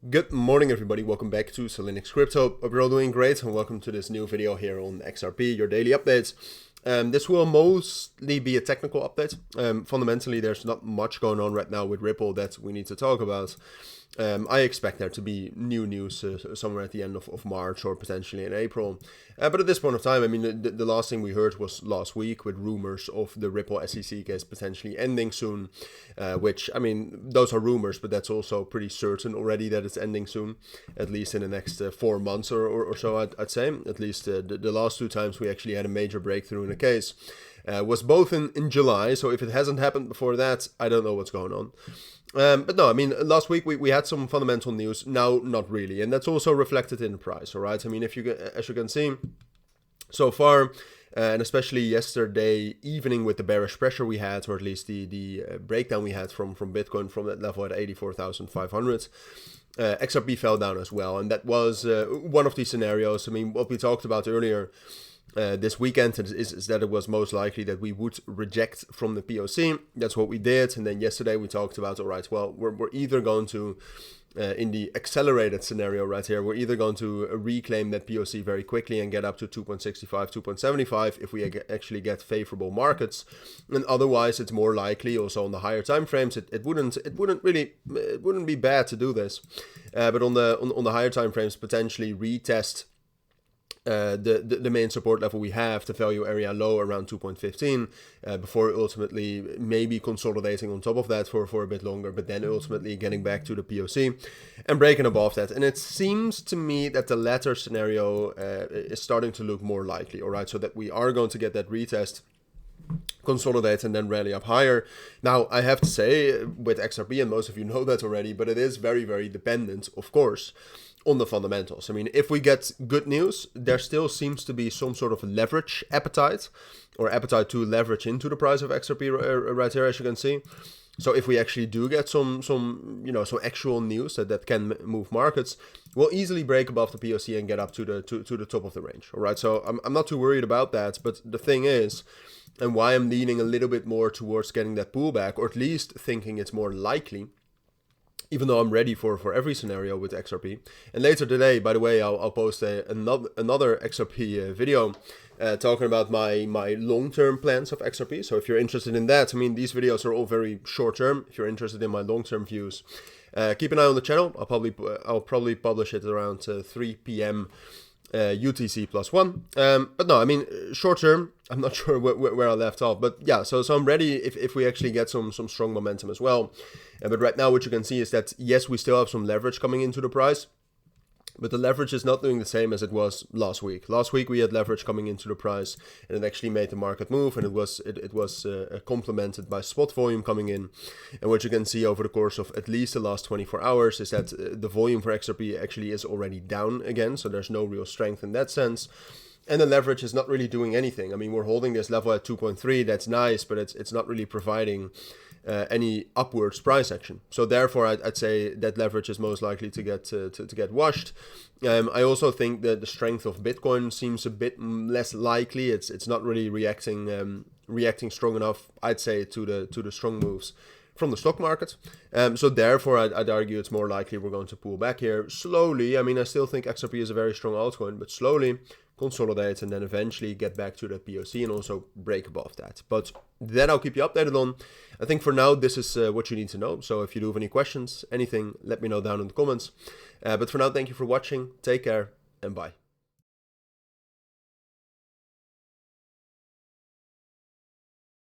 Good morning, everybody. Welcome back to Cilinix Crypto. Hope you're all doing great, and welcome to this new video here on XRP, your daily updates. This will mostly be a technical update. Fundamentally, there's not much going on right now with Ripple that we need to talk about. I expect there to be new news somewhere at the end of March or potentially in April. But at this point of time, I mean, the last thing we heard was last week with rumors of the Ripple SEC case potentially ending soon, which, I mean, those are rumors, but that's also pretty certain already that it's ending soon, at least in the next 4 months or so, I'd say. At least the last 2 times we actually had a major breakthrough in the case was both in July, so if it hasn't happened before that, I don't know what's going on. But no, I mean, last week we had some fundamental news, now not really, and that's also reflected in the price, all right? I mean, as you can see, so far, and especially yesterday evening with the bearish pressure we had, or at least the breakdown we had from Bitcoin from that level at 84,500, XRP fell down as well, and that was one of these scenarios. I mean, what we talked about earlier this weekend is that it was most likely that we would reject from the POC. That's what we did. And then yesterday we talked about, all right, well, we're either going to, in the accelerated scenario right here, we're either going to reclaim that POC very quickly and get up to 2.65, 2.75 if we actually get favorable markets. And otherwise, it's more likely also on the higher time frames. It wouldn't be bad to do this. But on the higher time frames, potentially retest the main support level we have, the value area low around 2.15, before ultimately maybe consolidating on top of that for a bit longer, but then ultimately getting back to the POC and breaking above that. And it seems to me that the latter scenario is starting to look more likely, all right, so that we are going to get that retest, consolidate, and then rally up higher. Now, I have to say, with XRP, and most of you know that already, but it is very, very dependent, of course, on the fundamentals. I mean, if we get good news, there still seems to be some sort of leverage appetite, or appetite to leverage into the price of XRP right here, as you can see. So if we actually do get some actual news that can move markets, we'll easily break above the POC and get up to the top of the range. All right, so I'm not too worried about that. But the thing is, and why I'm leaning a little bit more towards getting that pullback, or at least thinking it's more likely, even though I'm ready for every scenario with XRP. And later today, by the way, I'll post another XRP video talking about my long-term plans of XRP. So if you're interested in that, I mean, these videos are all very short-term. If you're interested in my long-term views, keep an eye on the channel. I'll probably publish it around 3 p.m. UTC +1. But no, I mean, short term, I'm not sure where I left off, but yeah, so I'm ready if we actually get some strong momentum as well. But right now, what you can see is that, yes, we still have some leverage coming into the price, but the leverage is not doing the same as it was last week. Last week we had leverage coming into the price, and it actually made the market move, and it was complemented by spot volume coming in. And what you can see over the course of at least the last 24 hours is that the volume for XRP actually is already down again, so there's no real strength in that sense. And the leverage is not really doing anything. I mean, we're holding this level at 2.3. That's nice, but it's not really providing any upwards price action. So therefore, I'd say that leverage is most likely to get washed. I also think that the strength of Bitcoin seems a bit less likely. It's not really reacting strong enough, I'd say, to the strong moves from the stock market. So therefore, I'd argue it's more likely we're going to pull back here slowly. I mean, I still think XRP is a very strong altcoin, but slowly consolidate and then eventually get back to that POC and also break above that. But then I'll keep you updated on. I think for now, this is what you need to know. So if you do have any questions, anything, let me know down in the comments. But for now, thank you for watching. Take care and bye.